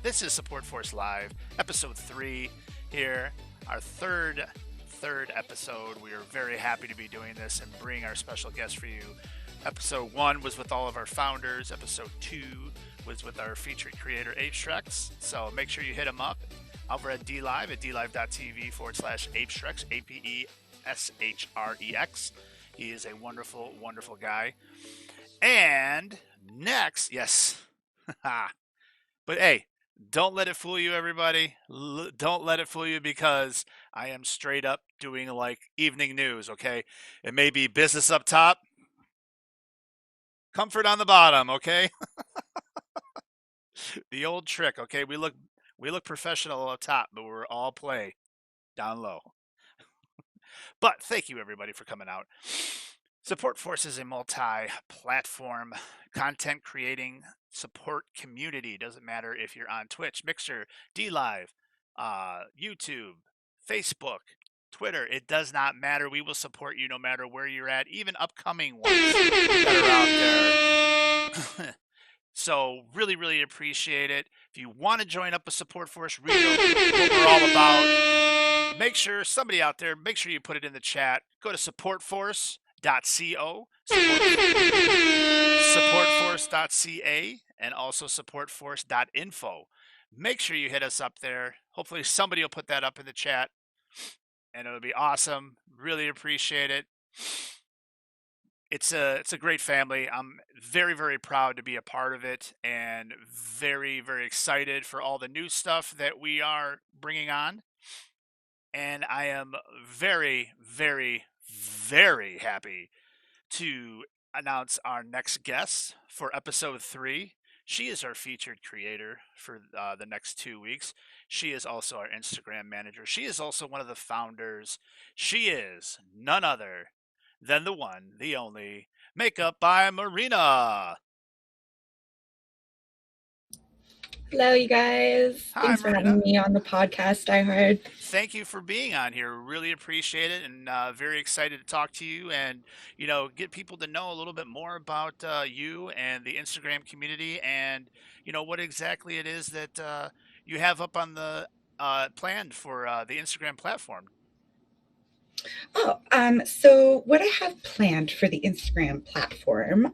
This is Support Force Live, episode 3 here, our third episode. We are very happy to be doing this and bring our special guest for you. Episode 1 was with all of our founders. Episode 2 was with our featured creator, Apeshrex. So make sure you hit him up over at DLive at dlive.tv/Apeshrex, Apeshrex. He is a wonderful, wonderful guy. And next, yes. But hey, don't let it fool you, everybody. Don't let it fool you, because I am straight up doing like evening news, okay? It may be business up top, comfort on the bottom, okay? The old trick, okay? We look professional up top, but we're all play down low. But thank you, everybody, for coming out. Support Force is a multi-platform content creating support community. Doesn't matter if you're on Twitch, Mixer, DLive, YouTube, Facebook, Twitter. It does not matter. We will support you no matter where you're at, even upcoming ones that are out there. So really, really appreciate it. If you want to join up with Support Force, read what we're all about. Make sure somebody out there, make sure you put it in the chat. Go to supportforce.co, supportforce.ca, and also supportforce.info. Make sure you hit us up there. Hopefully somebody will put that up in the chat, and it'll be awesome. Really appreciate it. It's a great family. I'm very, very proud to be a part of it, and very, very excited for all the new stuff that we are bringing on. And I am very, very, very happy to announce our next guest for episode 3. She is our featured creator for the next 2 weeks. She is also our Instagram manager. She is also one of the founders. She is none other than the one, the only, MakeupbyMaireena. Hello, you guys. Hi, Thanks for Marina. having me on the podcast, Diehard. Thank you for being on here. Really appreciate it, and very excited to talk to you and, get people to know a little bit more about you and the Instagram community, and, what exactly it is that you have up on the planned for the Instagram platform. So what I have planned for the Instagram platform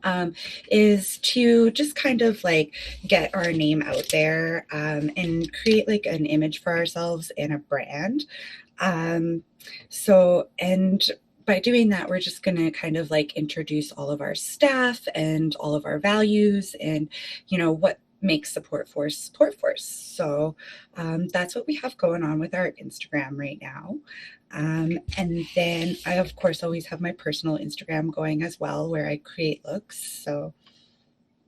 is to just kind of like get our name out there and create like an image for ourselves and a brand. And by doing that, we're just going to kind of like introduce all of our staff and all of our values and, what makes Support Force. So that's what we have going on with our Instagram right now. And then I, of course, always have my personal Instagram going as well, where I create looks. So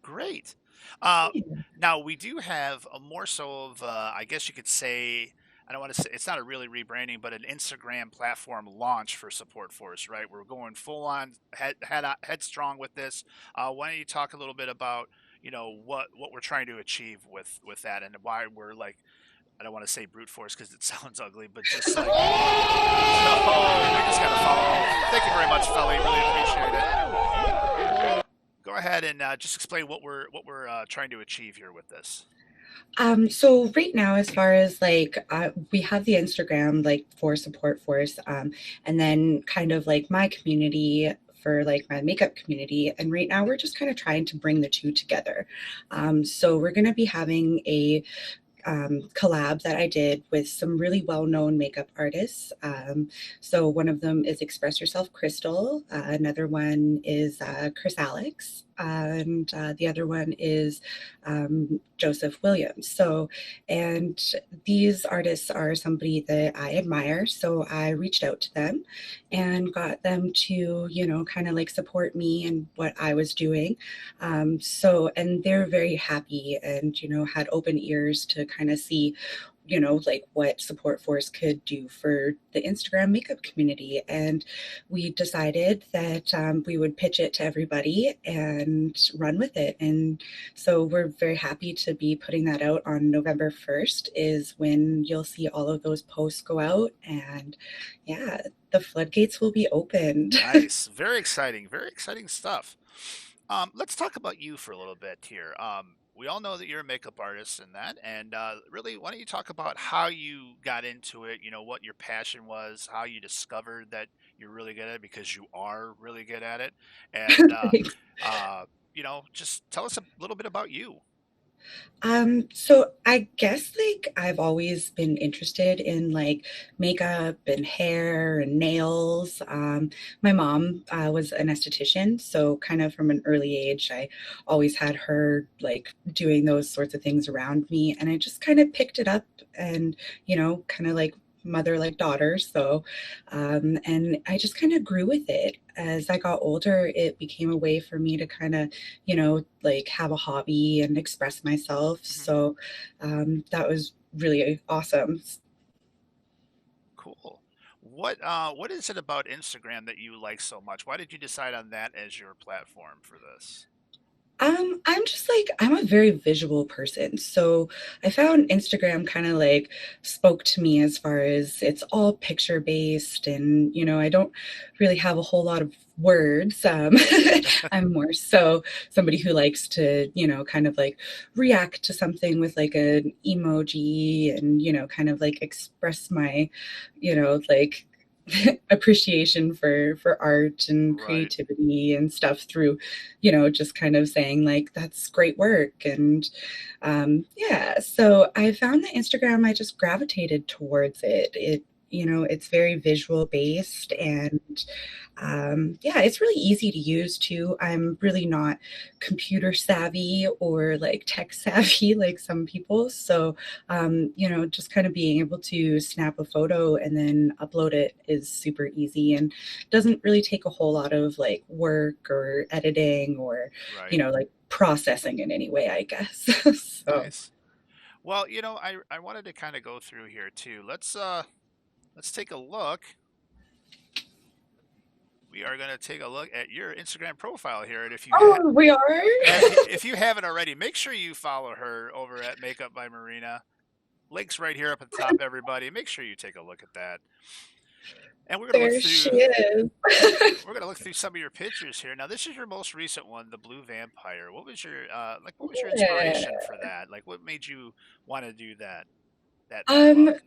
Great. yeah. Now, we do have a more so of, I guess you could say, I don't want to say, it's not a really rebranding, but an Instagram platform launch for Support Force, right? We're going full on headstrong with this. Why don't you talk a little bit about, what we're trying to achieve with that, and why we're like, I don't want to say brute force because it sounds ugly, but just like, oh, we just got to follow. Thank you very much, Felly. Really appreciate it. Go ahead and just explain what we're trying to achieve here with this. So right now, as far as like we have the Instagram like for Support Force, and then kind of like my community for like my makeup community. And right now we're just kind of trying to bring the two together. So we're going to be having a collab that I did with some really well-known makeup artists. So one of them is Express Yourself Crystal. Another one is Chris Alex. And the other one is Joseph Williams. So, and these artists are somebody that I admire. So I reached out to them and got them to, kind of like support me and what I was doing. And they're very happy and, had open ears to kind of see like what Support Force could do for the Instagram makeup community. And we decided that we would pitch it to everybody and run with it. And so we're very happy to be putting that out on November 1st is when you'll see all of those posts go out. And yeah, the floodgates will be opened. Nice. Very exciting stuff. Let's talk about you for a little bit here. we all know that you're a makeup artist and that, and really, why don't you talk about how you got into it? You know, what your passion was, how you discovered that you're really good at it because you are really good at it, and Thanks. uh, just tell us a little bit about you. So I guess like I've always been interested in like makeup and hair and nails. My mom was an esthetician, so kind of from an early age, I always had her like doing those sorts of things around me, and I just kind of picked it up and kind of like mother like daughter. So, and I just kind of grew with it. As I got older, it became a way for me to kind of like have a hobby and express myself. Hmm. So that was really awesome. Cool. What is it about Instagram that you like so much? Why did you decide on that as your platform for this? I'm just like, I'm a very visual person. So I found Instagram kind of like spoke to me as far as it's all picture based and, I don't really have a whole lot of words. I'm more so somebody who likes to, kind of like react to something with like an emoji and, kind of like express my, like appreciation for art and Right. creativity and stuff through just kind of saying like that's great work. And yeah, so I found that Instagram, I just gravitated towards it. It's very visual based, and yeah, it's really easy to use too. I'm really not computer savvy or like tech savvy like some people. So, just kind of being able to snap a photo and then upload it is super easy and doesn't really take a whole lot of like work or editing or, Right. like processing in any way, I guess. So, Nice. Well, I wanted to kind of go through here too. Let's take a look. We are going to take a look at your Instagram profile here, and oh, we are. if you haven't already, make sure you follow her over at Makeup by Marina. Links right here up at the top, everybody. Make sure you take a look at that. And There she is. we're gonna look through some of your pictures here. Now, this is your most recent one, the Blue Vampire. What was your what was your Yeah. inspiration for that? Like, what made you want to do that Um, look?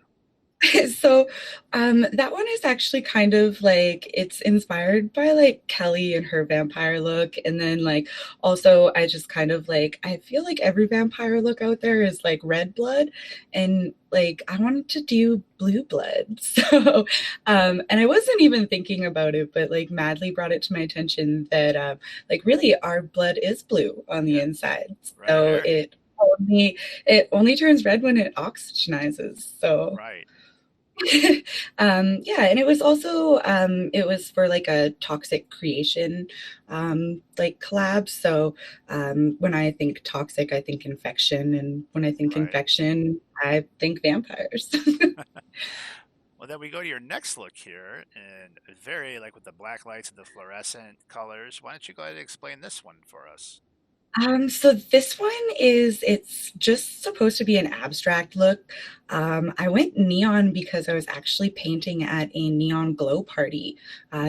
So, that one is actually kind of like it's inspired by like Kelly and her vampire look. And then, like, also, I just kind of like, I feel like every vampire look out there is like red blood. And like, I wanted to do blue blood. So, and I wasn't even thinking about it, but like, Madly brought it to my attention that, like, really, our blood is blue on the Yeah, inside. right So, here. it only turns red when it oxygenizes. So, Right. yeah, and it was also it was for like a toxic creation like collab. So when I think toxic, I think infection, and when I think Right. infection, I think vampires. Well, then we go to your next look here, and very like with the black lights and the fluorescent colors. Why don't you go ahead and explain this one for us? So this one it's just supposed to be an abstract look. I went neon because I was actually painting at a neon glow party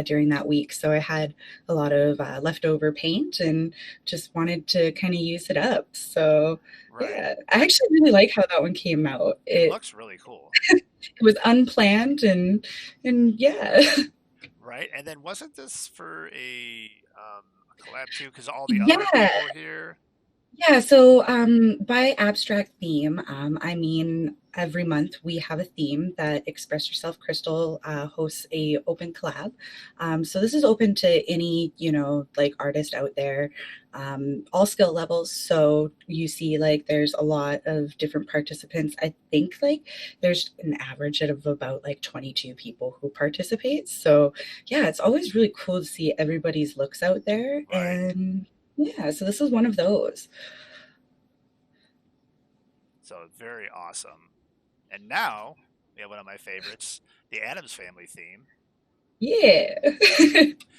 during that week. So I had a lot of leftover paint and just wanted to kind of use it up. So Right. yeah, I actually really like how that one came out. It It looks really cool. it was unplanned and yeah. Right. And then wasn't this for a collab too? Because all the other Yeah. people here. Yeah, so by abstract theme, I mean every month we have a theme that Express Yourself Crystal hosts a open collab. So this is open to any, like artist out there, all skill levels. So you see like there's a lot of different participants. I think like there's an average of about like 22 people who participate. So yeah, it's always really cool to see everybody's looks out there. Right. And yeah, so this is one of those. So very awesome. And now we have one of my favorites, the Adams Family theme. Yeah.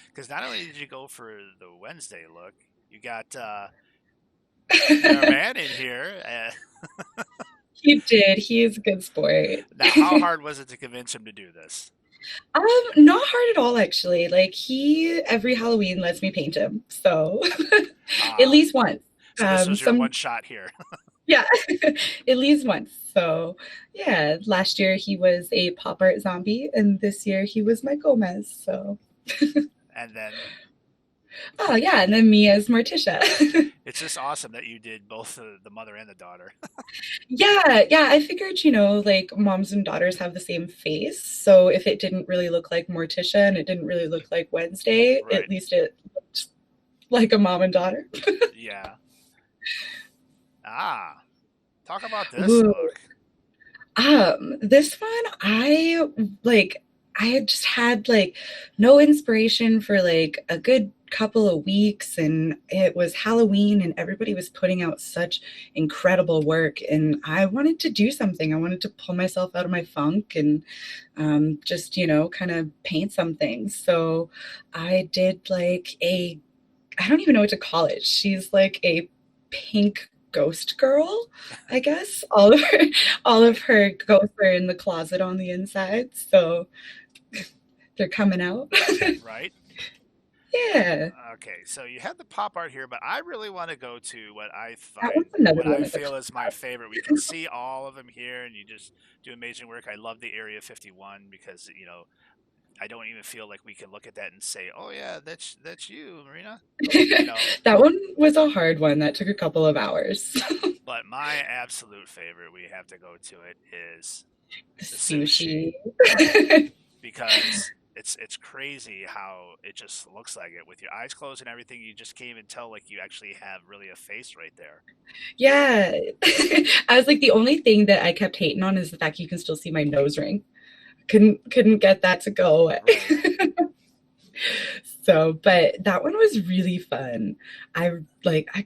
Because not only did you go for the Wednesday look, you got your man in here. He did. He is a good sport. Now, how hard was it to convince him to do this? Not hard at all, actually. Like he every Halloween lets me paint him. So at Uh, least once. So this was your Some one shot here. Yeah, at least once. So yeah, last year he was a pop art zombie, and this year he was my Gomez. So And then oh yeah, and then me as Morticia. it's just awesome that you did both the mother and the daughter. Yeah, yeah. I figured, like moms and daughters have the same face. So if it didn't really look like Morticia and it didn't really look like Wednesday, at Right. least it looked like a mom and daughter. Yeah. Ah, talk about this Ooh. look. This one I had just had like no inspiration for like a good couple of weeks, and it was Halloween and everybody was putting out such incredible work, and I wanted to do something. I wanted to pull myself out of my funk and just, kind of paint something. So I did like I don't even know what to call it. She's like a pink ghost girl, I guess. All of Right. her ghosts are in the closet on the inside, so they're coming out. Right. Yeah. Okay, so you have the pop art here, but I really want to go to That one's another what one I of the feel is my favorite. We can see all of them here, and you just do amazing work. I love the Area 51 because I don't even feel like we can look at that and say, "Oh yeah, that's you, Marina." You know, That one was a hard one. That took a couple of hours. but my absolute favorite we have to go to it is The the sushi sushi. because it's crazy how it just looks like it with your eyes closed and everything. You just can't even tell like you actually have really a face right there. Yeah. I was like, the only thing that I kept hating on is the fact you can still see my nose ring. Couldn't get that to go away. Right. So, but that one was really fun. I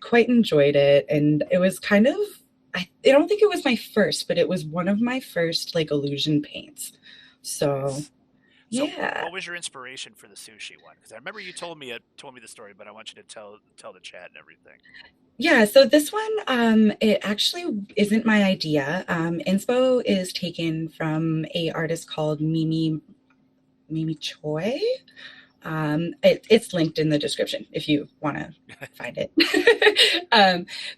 quite enjoyed it, and it was kind of I don't think it was my first, but it was one of my first like illusion paints. So, Nice. So, yeah. what was your inspiration for the sushi one? Because I remember you told me the story, but I want you to tell the chat and everything. Yeah, so this one, it actually isn't my idea. Inspo is taken from a artist called Mimi Choi. It's linked in the description if you want to find it.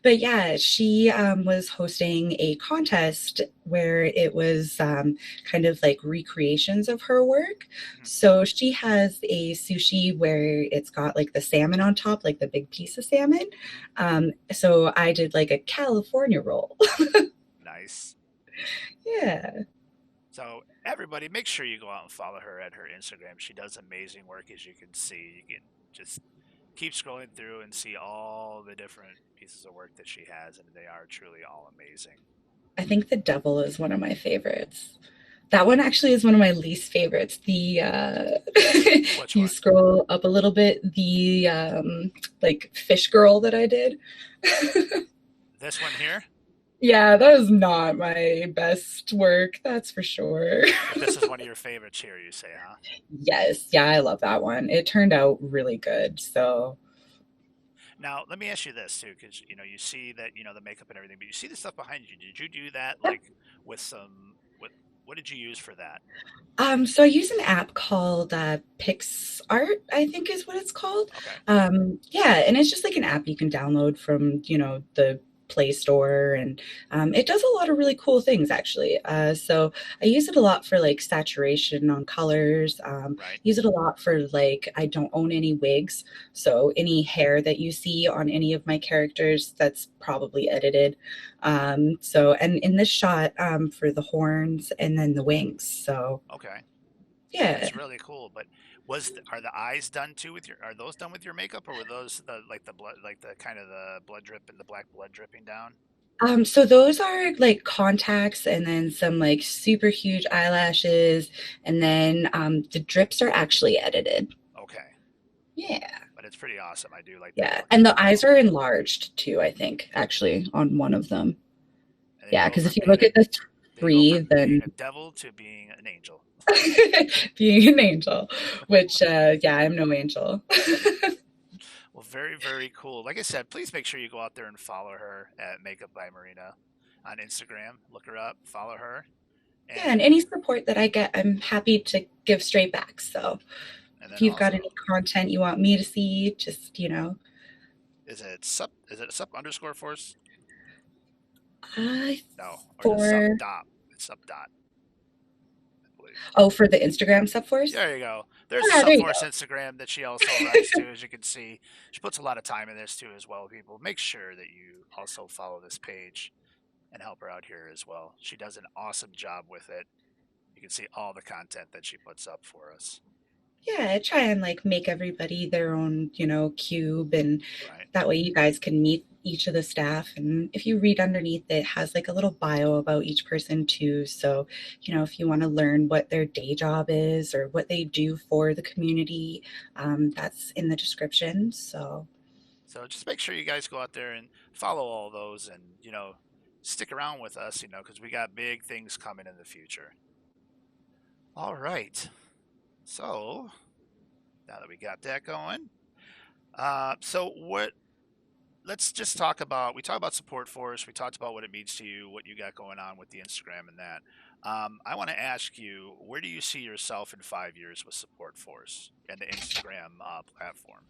But yeah, she was hosting a contest where it was kind of like recreations of her work. Mhm. So she has a sushi where it's got like the salmon on top, like the big piece of salmon. Mhm. So I did like a California roll. Nice. Yeah. So everybody, make sure you go out and follow her at her Instagram. She does amazing work, as you can see. You can just keep scrolling through and see all the different pieces of work that she has, and they are truly all amazing. I think the devil is one of my favorites. That one actually is one of my least favorites. The if Which you one? scroll up a little bit, the like fish girl that I did. This one here. Yeah, that was not my best work, that's for sure. But this is one of your favorites here, you say, huh? Yes, yeah, I love that one. It turned out really good. So Now, let me ask you this too, because you see that the makeup and everything, but you see the stuff behind you. Did you do that yep. like with some what did you use for that? So I use an app called PixArt, I think is what it's called. Okay. Yeah, and it's just like an app you can download from, the Play Store, and it does a lot of really cool things actually. So I use it a lot for like saturation on colors. Right. Use it a lot for like I don't own any wigs, so any hair that you see on any of my characters, that's probably edited. So and in this shot, for the horns and then the wings. So Okay. yeah. That's really cool. But are the eyes done too with your are those done with your makeup, or were those the blood, like the kind of the blood drip and the black blood dripping down? So those are like contacts and then some like super huge eyelashes, and then the drips are actually edited. Okay. Yeah. But it's pretty awesome. I do like that Yeah. look And as the eyes well. are enlarged too, I think, actually, on one of them. And they Yeah, go because if from you look being at the they go three, from being then a devil to being an angel. being an angel, which, yeah, I'm no angel. Well, very, very cool. Like I said, please make sure you go out there and follow her at Makeup by Marina on Instagram. Look her up, follow her, Yeah, and and any support that I get, I'm happy to give straight back. So and if then you've got also any content you want me to see, just, Is it sup underscore force? Uh, No, or is it sup for dot? It's sup dot, I believe. Oh, for the Instagram SUPforce? There you go. There's a Yeah, there you SUPforce go. Instagram that she also runs too, as you can see. She puts a lot of time in this too, as well. People, make sure that you also follow this page and help her out here as well. She does an awesome job with it. You can see all the content that she puts up for us. Yeah, I try and like make everybody their own, cube, and Right. that way you guys can meet each of the staff. And if you read underneath, it has like a little bio about each person too. So, if you want to learn what their day job is or what they do for the community, that's in the description. So, So just make sure you guys go out there and follow all those, and stick around with us, because we got big things coming in the future. All right. So now that we got that going, so what? Let's just talk about. We talked about support force. We talked about what it means to you, what you got going on with the Instagram and that. I want to ask you, where do you see yourself in 5 years with support force and the Instagram platform?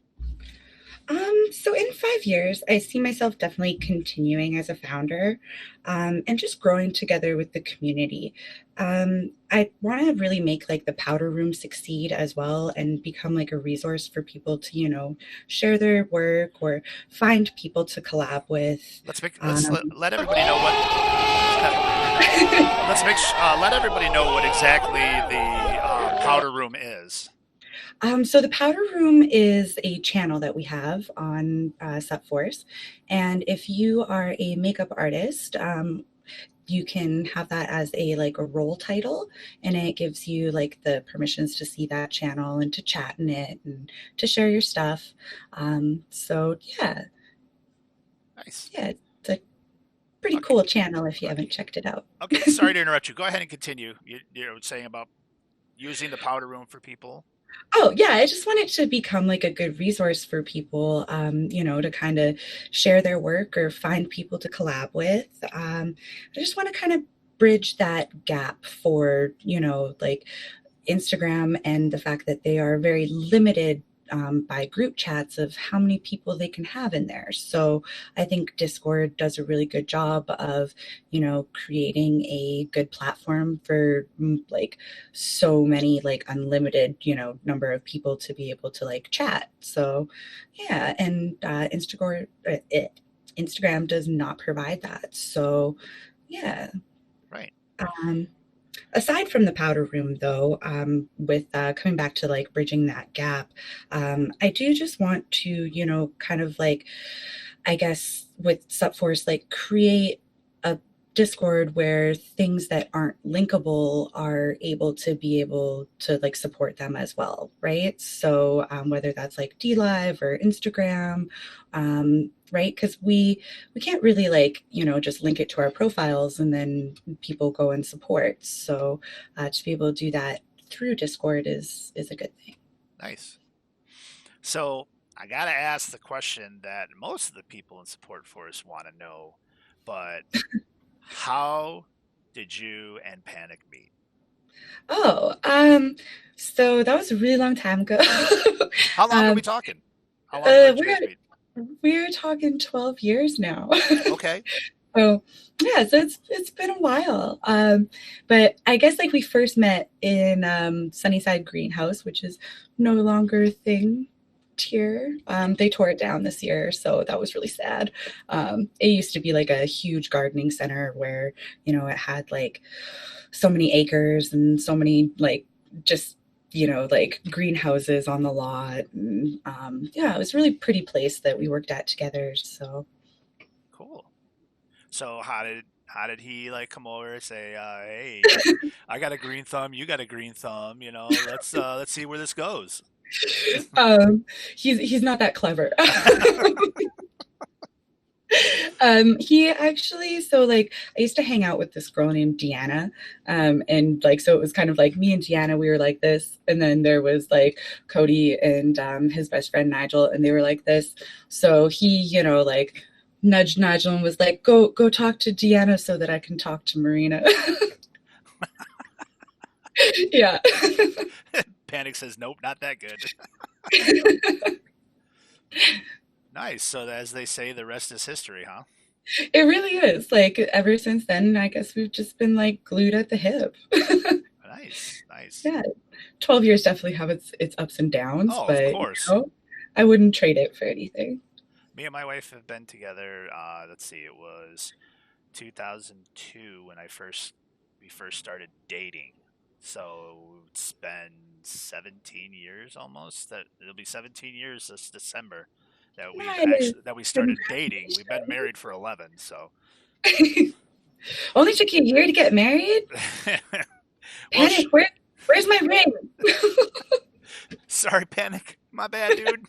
so in 5 years, I see myself definitely continuing as a founder, and just growing together with the community. I want to really make like the powder room succeed as well and become like a resource for people to, share their work or find people to collab with. Let's Um, let everybody know what. Let everybody know what exactly the powder room is. so the Powder Room is a channel that we have on SUPforce, and if you are a makeup artist, you can have that as a role title, and it gives you like the permissions to see that channel and to chat in it and to share your stuff. So Nice. yeah, it's a pretty Okay. cool channel if you haven't Okay. checked it out. Okay. Sorry to interrupt you. Go ahead and continue. You're saying about using the powder room for people. Oh, yeah, I just want it to become like a good resource for people, to kind of share their work or find people to collab with. I just want to kind of bridge that gap for, like Instagram and the fact that they are very limited by group chats of how many people they can have in there. So I think Discord does a really good job of, creating a good platform for like so many like unlimited, number of people to be able to like chat. So yeah, and Instagram does not provide that. So yeah. Right. Um, Aside from the powder room, though, with coming back to like bridging that gap, I do just want to, kind of like, I guess with Subforce, like create a Discord where things that aren't linkable are able to like support them as well, right? So whether that's like D Live or Instagram, right? Because we can't really like just link it to our profiles and then people go and support. So to be able to do that through Discord is a good thing. Nice. So I gotta ask the question that most of the people in support force want to know, but how did you and Panic meet? Oh, so that was a really long time ago. How long are we um, talking? How long ago did you guys we're meet? we're talking 12 years now. Okay. So yeah, so it's been a while. But I guess like we first met in Sunnyside Greenhouse, which is no longer a thing here. They tore it down this year, so that was really sad. It used to be like a huge gardening center where it had like so many acres and so many like just like greenhouses on the lot. And, yeah, it was a really pretty place that we worked at together. So Cool. So how did he like come over and say, "Hey, I got a green thumb, you got a green thumb, let's see where this goes." um, he's not that clever. He actually, so like I used to hang out with this girl named Deanna, and like so it was kind of like me and Deanna, we were like this, and then there was like Cody and his best friend Nigel, and they were like this. So he, like nudged Nigel and was like, go talk to Deanna so that I can talk to Marina. Yeah. Panic says, "Nope, not that good." Nice. So as they say, the rest is history, huh? It really is. Like ever since then, I guess we've just been like glued at the hip. Nice, nice. Yeah. 12 years definitely have its ups and downs, Oh, of but course. I wouldn't trade it for anything. Me and my wife have been together. Let's see, it was 2002 when we first started dating. So it's been 17 years almost. That it'll be 17 years this December Nice. that we started dating. We've been Congratulations. married for 11. So, Only took you a year to get married? well, Panic, where's my ring? sorry, panic. My bad, dude.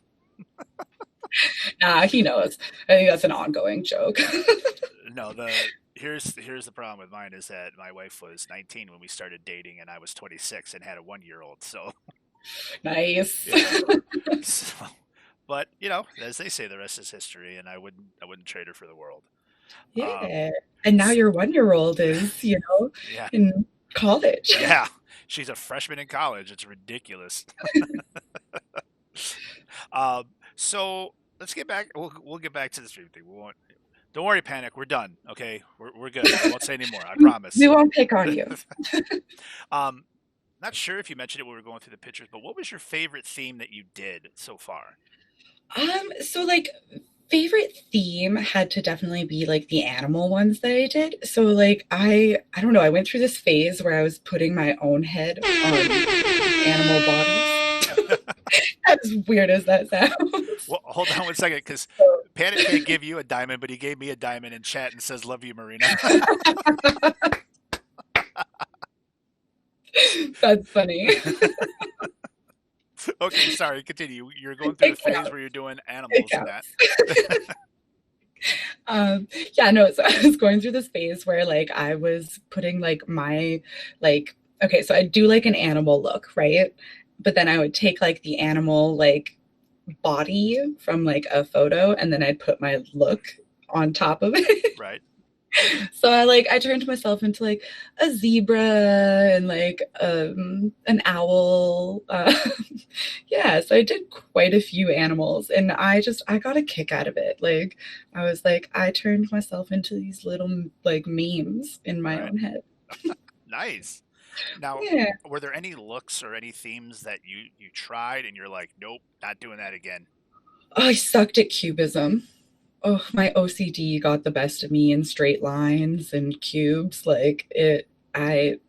Nah, he knows. I think that's an ongoing joke. No, here's the problem with mine is that my wife was 19 when we started dating, and I was 26 and had a 1 year old. So Nice. yeah. So, but as they say, the rest is history, and I wouldn't trade her for the world. Um, Yeah. And now your 1-year-old is, yeah, in college. yeah. She's a freshman in college. It's ridiculous. So let's get back. We'll get back to the stream thing. We won't. Don't worry, panic. We're done. Okay, we're good. I won't say anymore. I We promise. won't pick on you. um, Not sure if you mentioned it when we were going through the pictures, but what was your favorite theme that you did so far? So like favorite theme had to definitely be like the animal ones that I did. So like I don't know, I went through this phase where I was putting my own head on animal bodies. As weird as that sounds. Well, hold on one second, because So, Panic can't give you a diamond, but he gave me a diamond in chat and says, "Love you, Marina." that's funny. Okay, sorry. Continue. You're going through the It phase counts. where you're doing It animals and that. counts. Yeah, no, so I was going through this phase where like I was putting like my like okay, so I do like an animal look, right? But then I would take like the animal like body from like a photo and then I'd put my look on top of it. Right. So I turned myself into like a zebra and like an owl. Yeah, so I did quite a few animals and I got a kick out of it. Like I was like I turned myself into these little like memes in my Right. own head. Nice. Now, Yeah. were there any looks or any themes that you tried and you're like, nope, not doing that again? Oh, I sucked at cubism. Oh, my OCD got the best of me in straight lines and cubes. Like it, I,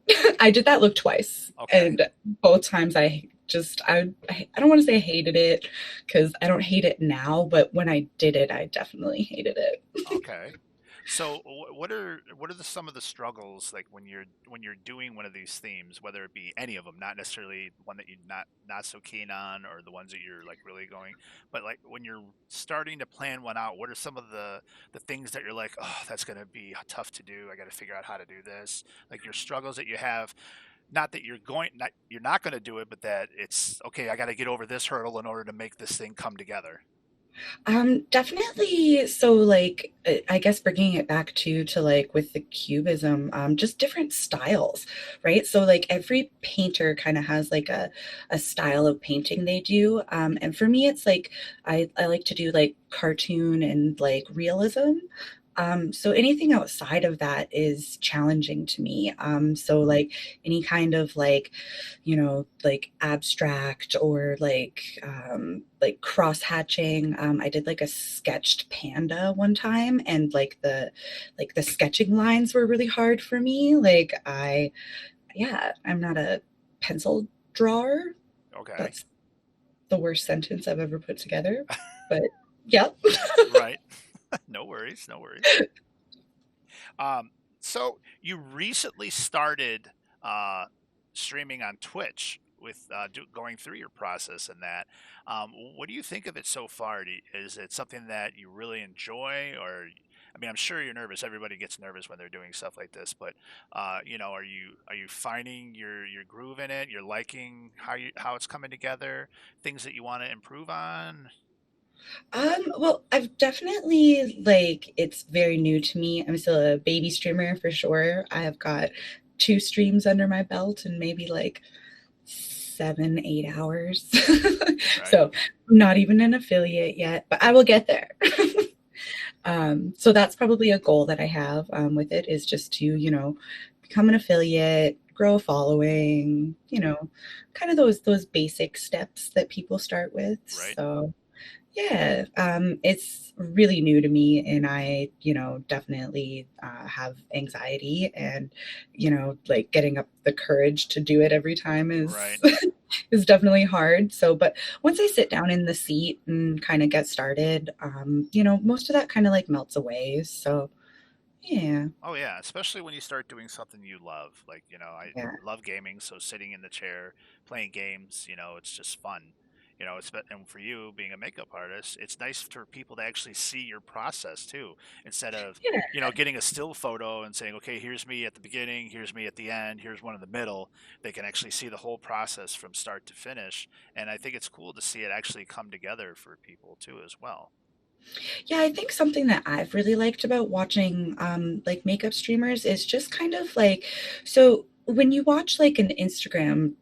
I did that look twice, Okay. and both times I don't want to say I hated it because I don't hate it now, but when I did it, I definitely hated it. Okay. So what are some of the struggles like when you're doing one of these themes, whether it be any of them, not necessarily one that you're not so keen on or the ones that you're like really going, but like when you're starting to plan one out, what are some of the things that you're like, oh, that's going to be tough to do. I got to figure out how to do this. Like your struggles that you have, not that you're not going to do it, but that it's okay. I got to get over this hurdle in order to make this thing come together. Definitely. So, like, I guess bringing it back to like with the cubism, just different styles, right? So, like, every painter kind of has like a style of painting they do. And for me, it's like I like to do like cartoon and like realism. So anything outside of that is challenging to me. So like any kind of like abstract or like cross hatching. I did like a sketched panda one time, and like the sketching lines were really hard for me. Yeah, I'm not a pencil drawer. Okay. That's the worst sentence I've ever put together, but yeah. Right. No worries. No worries. Um, so you recently started uh, streaming on Twitch with going through your process and that. What do you think of it so far? Is it something that you really enjoy, or I mean, I'm sure you're nervous. Everybody gets nervous when they're doing stuff like this, but are you finding your groove in it? You're liking how it's coming together? Things that you want to improve on? Well, I've definitely like it's very new to me. I'm still a baby streamer for sure. I have got 2 streams under my belt and maybe like 7, 8 hours. Right. So I'm not even an affiliate yet, but I will get there. So that's probably a goal that I have with it is just to, become an affiliate, grow a following, kind of those basic steps that people start with. Right. So yeah, it's really new to me, and I, definitely have anxiety, and like getting up the courage to do it every time is Right. is definitely hard. So, but once I sit down in the seat and kind of get started, most of that kind of like melts away. So, yeah, Oh yeah, especially when you start doing something you love. Like, I yeah, love gaming, so sitting in the chair, playing games, it's just fun. And for you being a makeup artist, it's nice for people to actually see your process too, instead of, yeah. getting a still photo and saying, "Okay, here's me at the beginning, here's me at the end, here's one in the middle." They can actually see the whole process from start to finish, and I think it's cool to see it actually come together for people too as well. Yeah, I think something that I've really liked about watching like makeup streamers is just kind of like, so when you watch like an Instagram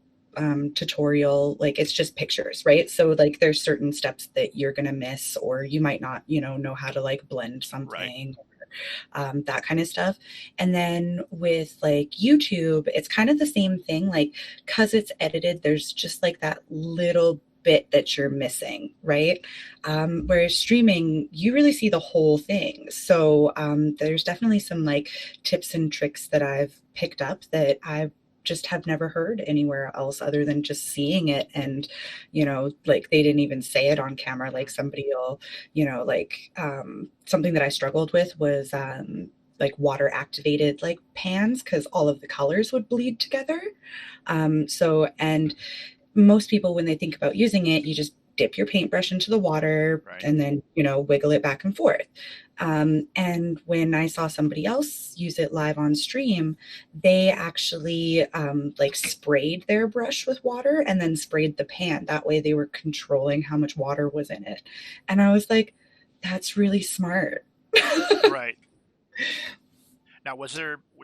tutorial, like it's just pictures, right? So like there's certain steps that you're gonna miss, or you might not, know how to like blend Right. something, that kind of stuff. And then with like YouTube, it's kind of the same thing. Like, because it's edited, there's just like that little bit that you're missing, right? Whereas streaming, you really see the whole thing. So there's definitely some like tips and tricks that I've picked up that I just have never heard anywhere else other than just seeing it. And like they didn't even say it on camera. Like Mhm. somebody will, like something that I struggled with was like water activated like pans, because all of the colors would bleed together. And most people, when they think about using it, you just dip your paintbrush into the water Right. and then, wiggle it back and forth. And when I saw somebody else use it live on stream, they actually like sprayed their brush with water and then sprayed the pan. That way they were controlling how much water was in it. And I was like, that's really smart. Right. Now,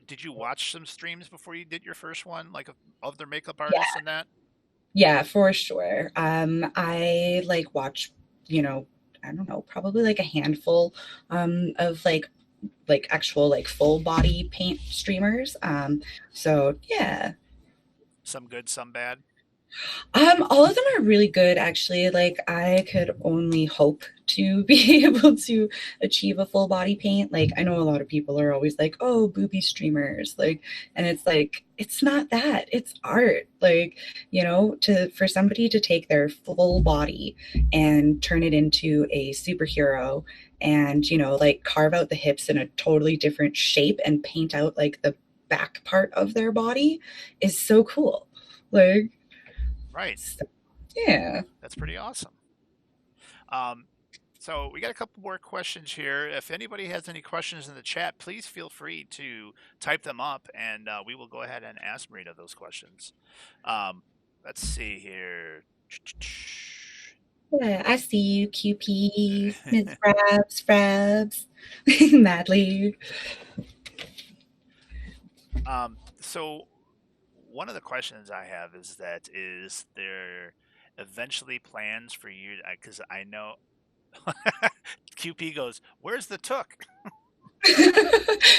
did you watch some streams before you did your first one, like of other makeup Yeah, artists and that? yeah, for sure. I like watch, I don't know, probably like a handful of like actual like full body paint streamers. So yeah. Some good, some bad. All of them are really good, actually. Like, I could only hope to be able to achieve a full body paint. Like, I know a lot of people are always like, "Oh, booby streamers," like, and it's like, it's not that. It's art. Like, to for somebody to take their full body and turn it into a superhero, and like carve out the hips in a totally different shape and paint out like the back part of their body is so cool. Like, Right. so, yeah. That's pretty awesome. Um, so we got a couple more questions here. If anybody has any questions in the chat, please feel free to type them up, and we will go ahead and ask Marina those questions. Um, let's see here. Yeah, I see you, QP, Ms. Frabs, Madly. So one of the questions I have is there eventually plans for you? Because I know QP goes, "Where's the took?"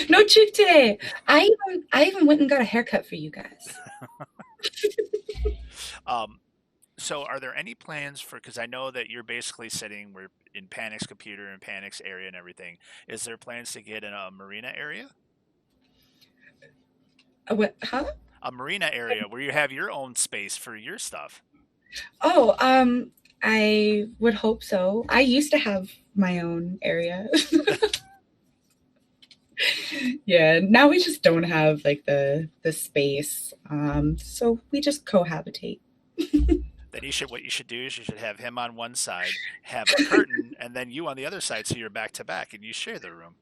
No chick today. I even went and got a haircut for you guys. Um, so are there any plans for? Because I know that you're basically sitting we're in Panic's computer and Panic's area and everything. Is there plans to get in a marina area? What? Huh? A marina area where you have your own space for your stuff. Oh, I would hope so. I used to have my own area. Yeah, now we just don't have like the space. So we just cohabitate. Then what you should do is you should have him on one side, have a curtain, and then you on the other side, so you're back to back, and you share the room.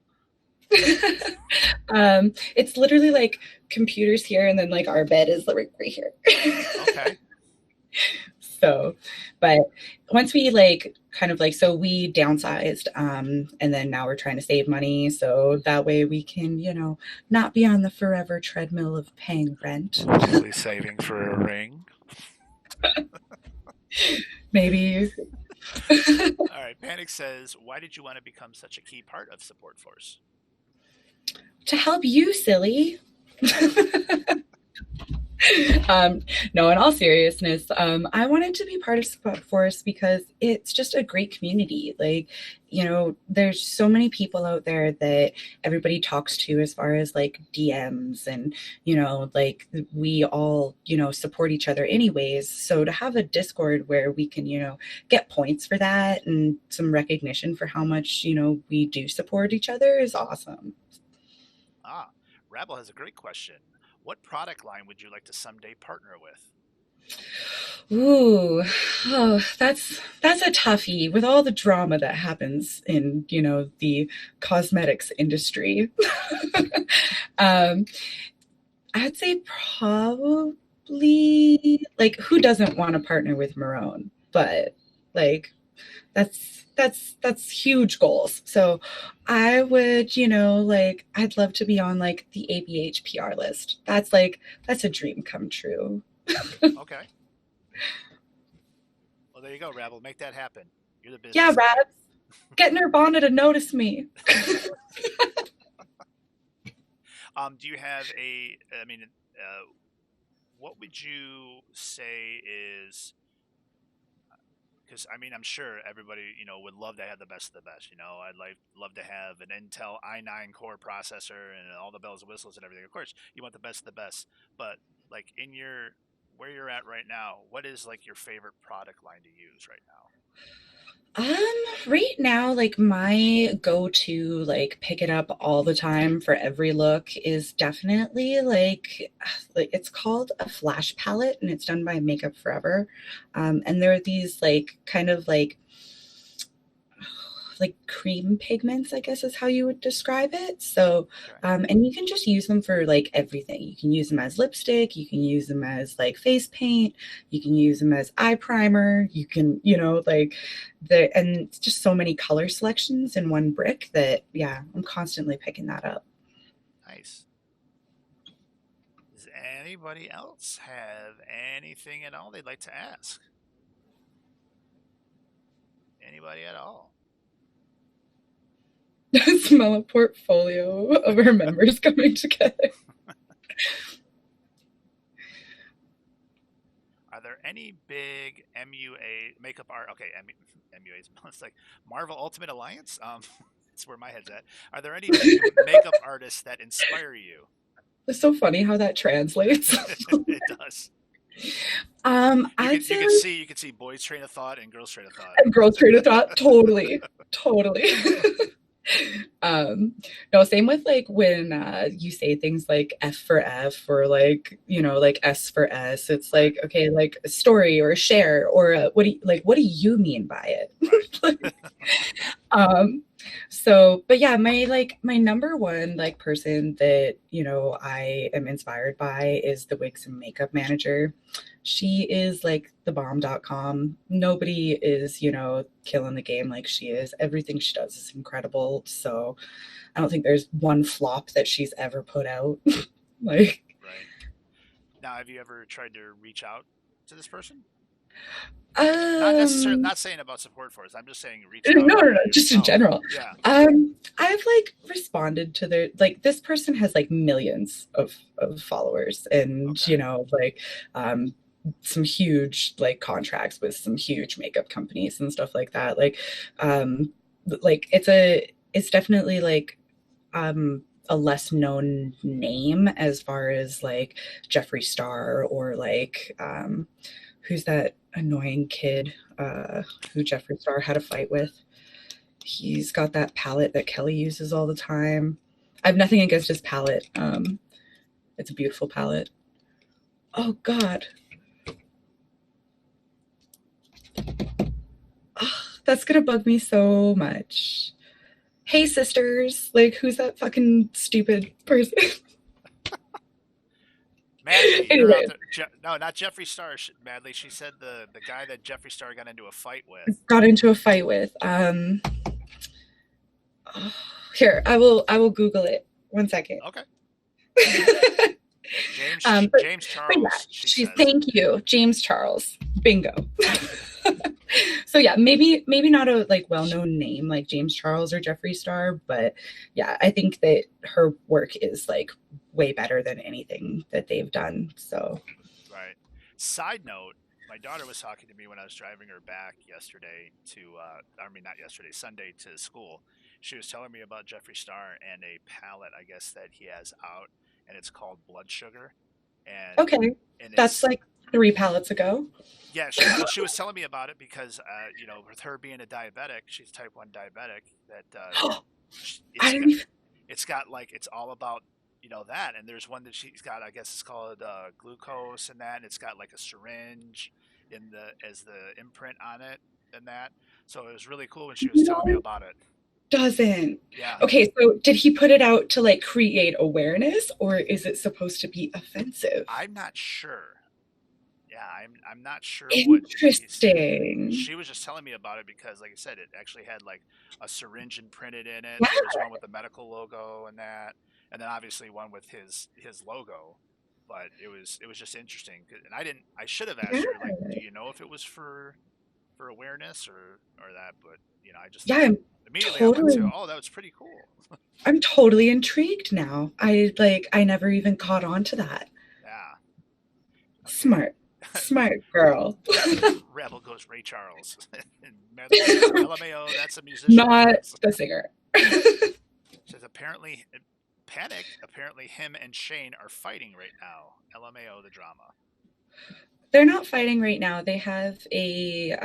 It's literally like computers here, and then like our bed is like right here. Okay. So, but once we like kind of like, so we downsized, and then now we're trying to save money so that way we can, not be on the forever treadmill of paying rent. Hopefully saving for a ring. Maybe. All right. Panic says, why did you want to become such a key part of Support Force? To help you, silly. um, no, in all seriousness, I wanted to be part of Support Force because it's just a great community. Like, there's so many people out there that everybody talks to as far as like DMs and, like we all, support each other anyways. So to have a Discord where we can, get points for that and some recognition for how much, we do support each other is awesome. Ah, Rabel has a great question. What product line would you like to someday partner with? Ooh, oh, that's a toughie with all the drama that happens in, the cosmetics industry. um, I'd say probably like who doesn't want to partner with Marone? But like that's huge goals. So I would, like I'd love to be on like the ABH PR list. That's a dream come true. Okay. Well, there you go, Rabel. Make that happen. You're the Yeah, business guy. Rabs, getting Nirvana to notice me. Do you have I mean, what would you say is, because I mean, I'm sure everybody, would love to have the best of the best. I'd love to have an Intel i9 core processor and all the bells and whistles and everything. Of course, you want the best of the best, but like where you're at right now, what is like your favorite product line to use right now? Um, right now, like my go-to, like pick it up all the time for every look is definitely like it's called a flash palette and it's done by Makeup Forever. And there are these like kind of like cream pigments, I guess is how you would describe it. So, Okay. and you can just use them for like everything. You can use them as lipstick, you can use them as like face paint, you can use them as eye primer, you can, like and it's just so many color selections in one brick that, yeah, I'm constantly picking that up. Nice. Does anybody else have anything at all they'd like to ask? Anybody at all? Smell a portfolio of our members coming together. Are there any big MUA makeup art? Okay, MUAs. It's like Marvel Ultimate Alliance. That's where my head's at. Are there any big makeup artists that inspire you? It's so funny how that translates. It does. You I'd can you say can like see you can see boys' train of thought and girls' train of thought. girls' train of thought, totally, totally. um no, same with like when you say things like F for F or like like S for S. It's Right, like, okay, like a story or a share or what do you mean by right. it? Like, um so but yeah, my number one like person that I am inspired by is the Wigs and Makeup Manager. She is like the bomb.com. Nobody is killing the game like she is. Everything she does is incredible. So I don't think there's one flop that she's ever put out. Like, Right. Now, have you ever tried to reach out to this person? Not necessarily, um not saying about support for us. I'm just saying reach out no, no, no, just in yourself. general. Yeah. I've like responded to their like this person has like millions of followers and Okay. like um some huge like contracts with some huge makeup companies and stuff like that. Um like it's definitely like a less known name as far as like Jeffree Star or like who's that annoying kid who Jeffree Star had a fight with. He's got that palette that Kelly uses all the time. I have nothing against his palette. It's a beautiful palette. Oh God, oh, that's gonna bug me so much. Hey sisters, like who's that fucking stupid person? Madly, you're out Anyways, there. No, not Jeffree Star. Madly, she said the guy that Jeffree Star got into a fight with. got into a fight with. Here, I will Google it. 1 second. Okay. James But James yeah, Charles, she she's says. thank you, James Charles. Bingo. So yeah, maybe not a like well-known name like James Charles or Jeffree Star, but yeah, I think that her work is like way better than anything that they've done. So Right. Side note, my daughter was talking to me when I was driving her back yesterday to, I mean, not yesterday, Sunday to school. She was telling me about Jeffree Star and a palette, I guess, that he has out, and it's called Blood Sugar. And, okay, and that's it's, like 3 palettes ago. yeah, she was telling me about it because, with her being a diabetic, she's type 1 diabetic, that, I it's didn't even. it's got like it's all about that, and there's one that she's got, I guess it's called glucose, and that, and it's got like a syringe in the as the imprint on it, and that, so it was really cool when she was telling me No, about it. doesn't. Yeah, Okay, so did he put it out to like create awareness, or is it supposed to be offensive? I'm not sure. Yeah, I'm not sure what he's. Interesting. She was just telling me about it because, like I said, it actually had like a syringe imprinted in it. Yeah, There was one with the medical logo and that, and then obviously one with his logo. But it was just interesting, and I should have asked her, like, do you know if it was for awareness or that? But I just yeah, thought immediately I went to, oh, that was pretty cool. I'm totally intrigued now. I never even caught on to that. Yeah. Okay. Smart. Smart girl. Rebel goes Ray Charles, and Madeline says LMAO. That's a musician. Not the singer. Says apparently Panic. Apparently him and Shane are fighting right now. LMAO the drama. They're not fighting right now. They have a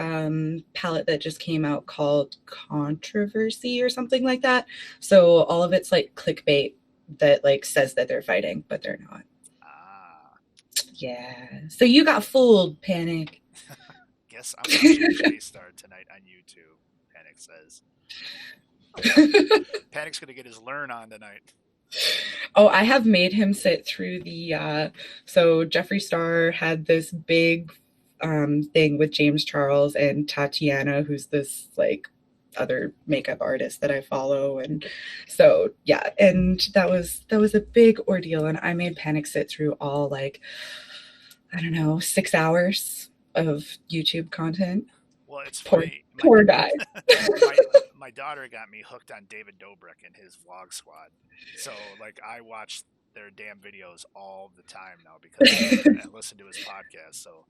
palette that just came out called Controversy or something like that. So all of it's like clickbait that like says that they're fighting, but they're not. Ah, Yeah. So you got fooled, Panic. guess I'm watching J Star tonight on YouTube. Panic says. Panic's gonna get his learn on tonight. Oh, I have made him sit through the so Jeffree Star had this big thing with James Charles and Tatiana, who's this like other makeup artist that I follow. And so yeah, and that was a big ordeal. And I made Panic sit through all like, I don't know, 6 hours of YouTube content. Well, it's Poor funny. poor guy. My my daughter got me hooked on David Dobrik and his vlog squad. So like I watch their damn videos all the time now because of it, and listen to his podcast. So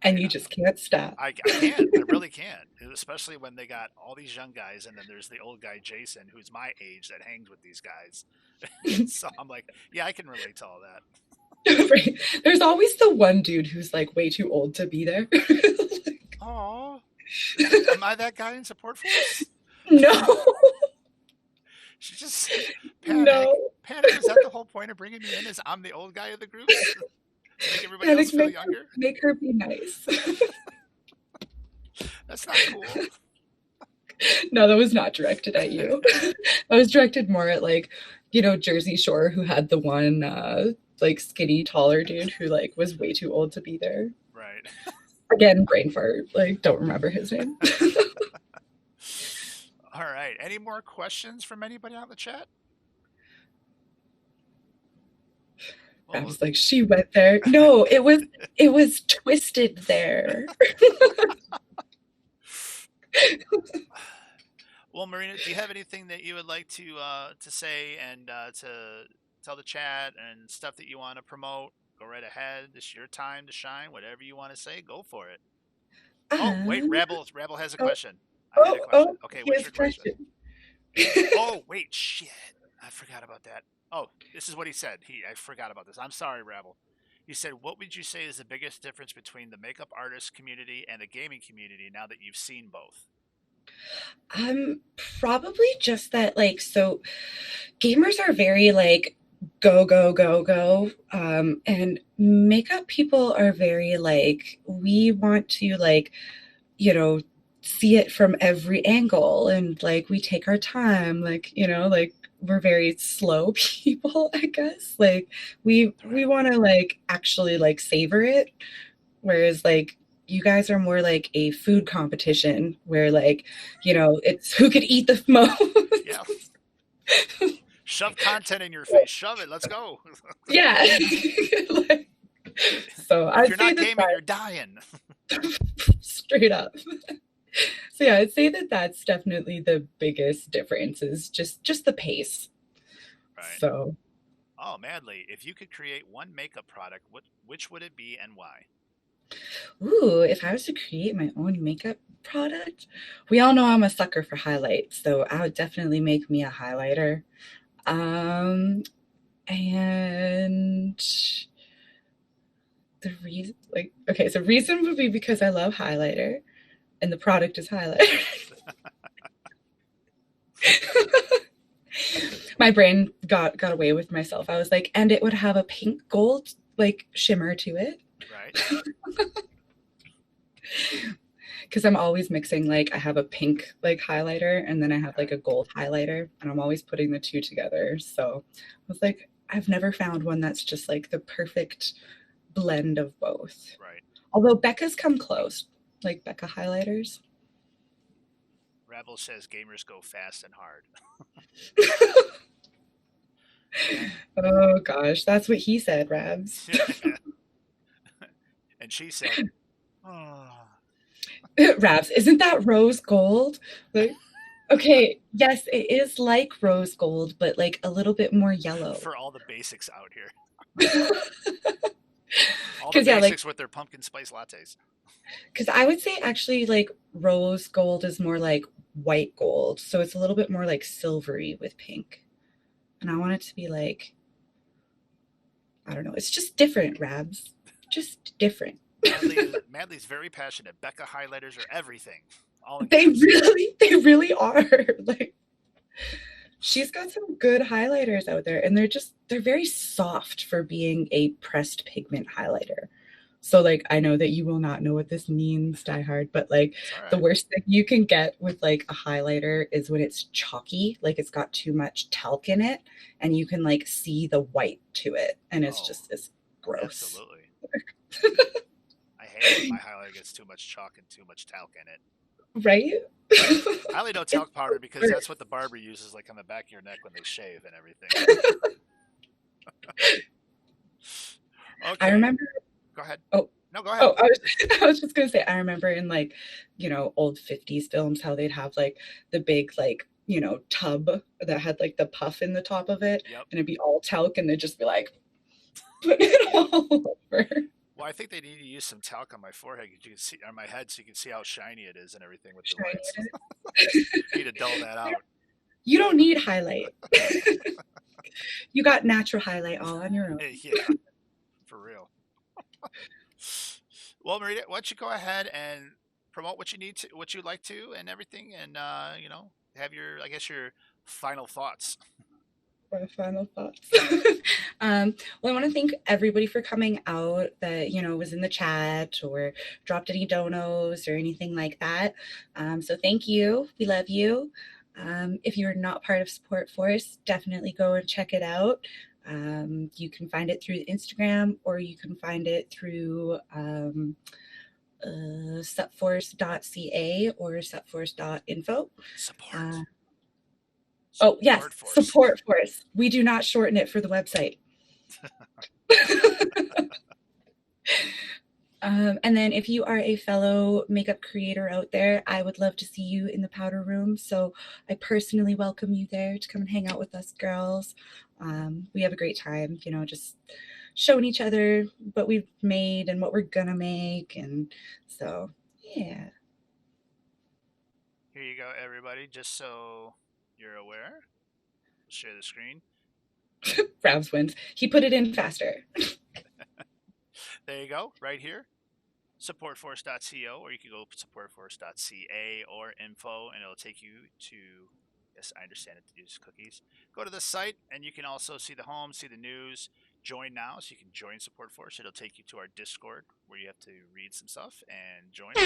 I And you just can't stop. I can't. I really can't. Especially when they got all these young guys, and then there's the old guy Jason, who's my age, that hangs with these guys. So I'm like, yeah, I can relate to all that. Right. There's always the one dude who's like way too old to be there. Oh, am I that guy in support force? No, She just panic. no. Panic. Is that the whole point of bringing me in? Is I'm the old guy of the group? Make everybody else Panic, feel younger? make her be nice. That's not cool. No, that was not directed at you. That was directed more at like, Jersey Shore, who had the one like skinny, taller dude who like was way too old to be there. Right. Again, brain fart. Like, don't remember his name. All right. Any more questions from anybody out in the chat? I Well, was like, she went there. No, it was twisted there. well, Marina, do you have anything that you would like to say and to tell the chat and stuff that you want to promote? Go right ahead. This is your time to shine. Whatever you want to say, go for it. Oh, wait, Um, Rebel has a oh, question. I had a question. oh, Okay, he what's has your a question? question. Oh, wait, shit. I forgot about that. Oh, this is what he said. I forgot about this. I'm sorry, Rebel. He said, "What would you say is the biggest difference between the makeup artist community and the gaming community now that you've seen both?" Probably just that, like, so gamers are very like go, go, go, go. And makeup people are very like, we want to like, you know, see it from every angle and like we take our time, like, like we're very slow people, I guess. Like we Right. want to like actually like savor it. Whereas like you guys are more like a food competition where like, it's who could eat the most. Yeah. Shove content in your face. Shove it. Let's go. Yeah. If I'd you're say not that gaming, you're dying. straight up. So yeah, I'd say that that's definitely the biggest difference is just the pace. Right. So, Oh, Madly, if you could create one makeup product, which would it be and why? ooh, if I was to create my own makeup product, we all know I'm a sucker for highlights, so I would definitely make me a highlighter. Um, and the reason, like, okay, so reason would be because I love highlighter, and the product is highlighter. My brain got away with myself. I was like, and it would have a pink gold like shimmer to it Right. because I'm always mixing like I have a pink like highlighter and then I have Okay. like a gold highlighter and I'm always putting the two together. So I was like, I've never found one that's just like the perfect blend of both. Right. Although Becca's come close, like Becca highlighters. Rebel says gamers go fast and hard. And Oh gosh, that's what he said, Rabs. and she said, "Oh, Rabs, isn't that rose gold? Like, okay, yes, it is like rose gold, but like a little bit more yellow. for all the basics out here, all the Because yeah, like, basics with their pumpkin spice lattes." because I would say actually like rose gold is more like white gold, so it's a little bit more like silvery with pink. And I want it to be like, I don't know, it's just different, Rabs, just different. Madly's very passionate. Becca highlighters are everything, all in They caps. really, they really are. Like, she's got some good highlighters out there, and they're very soft for being a pressed pigment highlighter. So like I know that you will not know what this means, Diehard, but like It's all the right. worst thing you can get with like a highlighter is when it's chalky, like it's got too much talc in it, and you can like see the white to it, and Oh, it's gross. absolutely. I hate it when my highlighter gets too much chalk and too much talc in it. Right? I only know It's talc powder because worse. that's what the barber uses, like on the back of your neck when they shave and everything. I Okay, remember. go ahead. Oh, No, go ahead. oh, I was, I was just gonna say, I remember in like, old 50s films how they'd have like the big like, tub that had like the puff in the top of it, Yep. and it'd be all talc, and they'd just be like putting it Yeah. all over. Well, I think they need to use some talc on my forehead. You can see on my head, so you can see how shiny it is and everything with the Shiny wax. in it. Need to dull that out. You don't need highlight. You got natural highlight all on your own. Yeah, for real. Well, Marita, why don't you go ahead and promote what you need to, what you'd like to, and everything, and have your, I guess, your final thoughts. For final thoughts. Well, I want to thank everybody for coming out that, was in the chat or dropped any donos or anything like that. So thank you. We love you. If you're not part of Support Force, definitely go and check it out. You can find it through Instagram or you can find it through SUPforce.ca or SUPforce.info. Support. Oh, yes, Support force. Support Force. We do not shorten it for the website. And then if you are a fellow makeup creator out there, I would love to see you in the powder room. So I personally welcome you there to come and hang out with us girls. We have a great time, just showing each other what we've made and what we're gonna make. And so, yeah. Here you go, everybody. Just so you're aware, share the screen. Rabs wins. He put it in faster. There you go, right here. Supportforce.co, or you can go supportforce.ca or info, and it'll take you to. Yes, I understand it to use cookies. Go to the site, and you can also see the home, see the news. Join now, so you can join Support Force. It'll take you to our Discord, where you have to read some stuff and join us.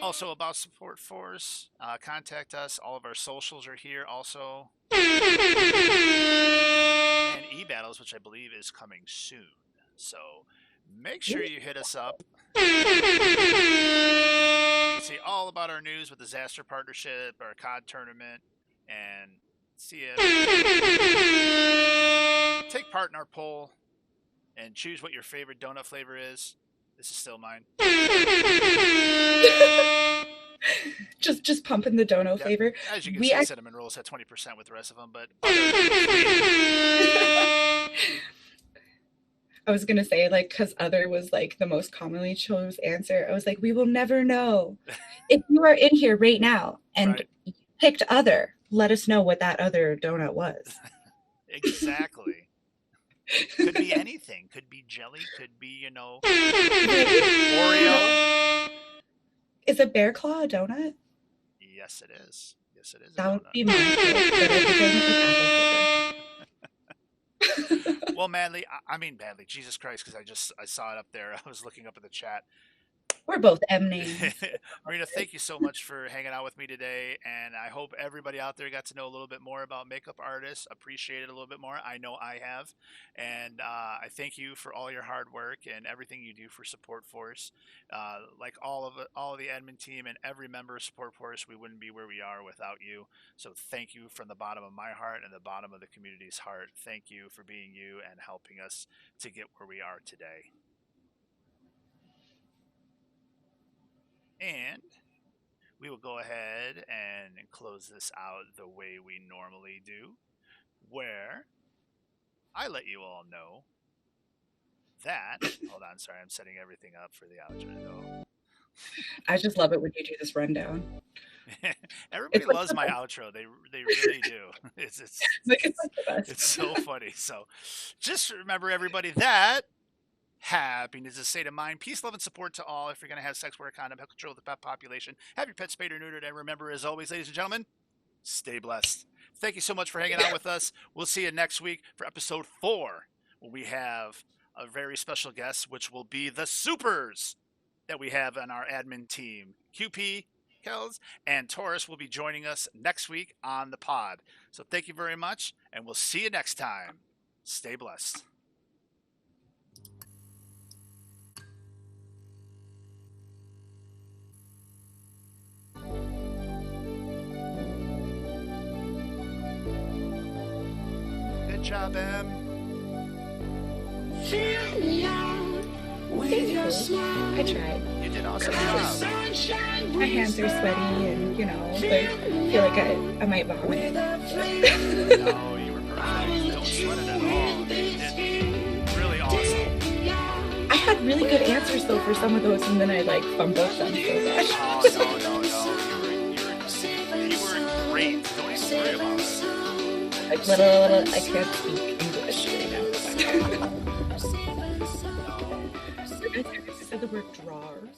Also, about Support Force, contact us. All of our socials are here. Also, and e-battles, which I believe is coming soon. So make sure you hit us up. You can see all about our news with Disaster Partnership, our COD tournament, and see it. Take part in our poll. and choose what your favorite donut flavor is. This is still mine. Just pumping the dono Yep. flavor. As you can We see, actually, cinnamon rolls had 20% with the rest of them, but other flavors. I was gonna say like because other was like the most commonly chose answer. I was like, we will never know. If you are in here right now and Right. you picked other, let us know what that other donut was. Exactly. Could be anything. Could be jelly. Could be, Right? Oreo. Is a bear claw a donut? Yes, it is. Yes, it is a That would donut. be my pick, but I think I went with apple. Well, Madly, I mean Madly, Jesus Christ, because I saw it up there. I was looking up at the chat. We're both M names. Marina, thank you so much for hanging out with me today, and I hope everybody out there got to know a little bit more about makeup artists, appreciate it a little bit more. I know I have, and I thank you for all your hard work and everything you do for Support Force. Like all of the admin team and every member of Support Force, we wouldn't be where we are without you. So thank you from the bottom of my heart and the bottom of the community's heart. Thank you for being you and helping us to get where we are today. And we will go ahead and close this out the way we normally do, where I let you all know that. Hold on, sorry, I'm setting everything up for the outro. I just love it when you do this rundown. Everybody It's like loves the my best. outro. They really do. It's like the best. It's so funny. So, just remember, everybody, that happiness is a state of mind. Peace, love, and support to all. If you're going to have sex, wear a condom, help control the pet population, have your pet spayed or neutered, and remember, as always, ladies and gentlemen, stay blessed. Thank you so much for hanging out with us. We'll see you next week for episode 4, where we have a very special guest, which will be the supers that we have on our admin team. QP, Kells, and Taurus will be joining us next week on the pod. So thank you very much, and we'll see you next time. Stay blessed. Good job, Em. Thank you. I tried. You did awesome job. My hands are sweaty and, like, I feel like I might vomit. No, you were perfect. Don't sweat it at all. You did really awesome. I had really good answers, though, for some of those, and then I, like, fumbled them so bad. Oh, no. You were great. Don't even worry about it. Like, I can't speak English right now. I said the word drawers.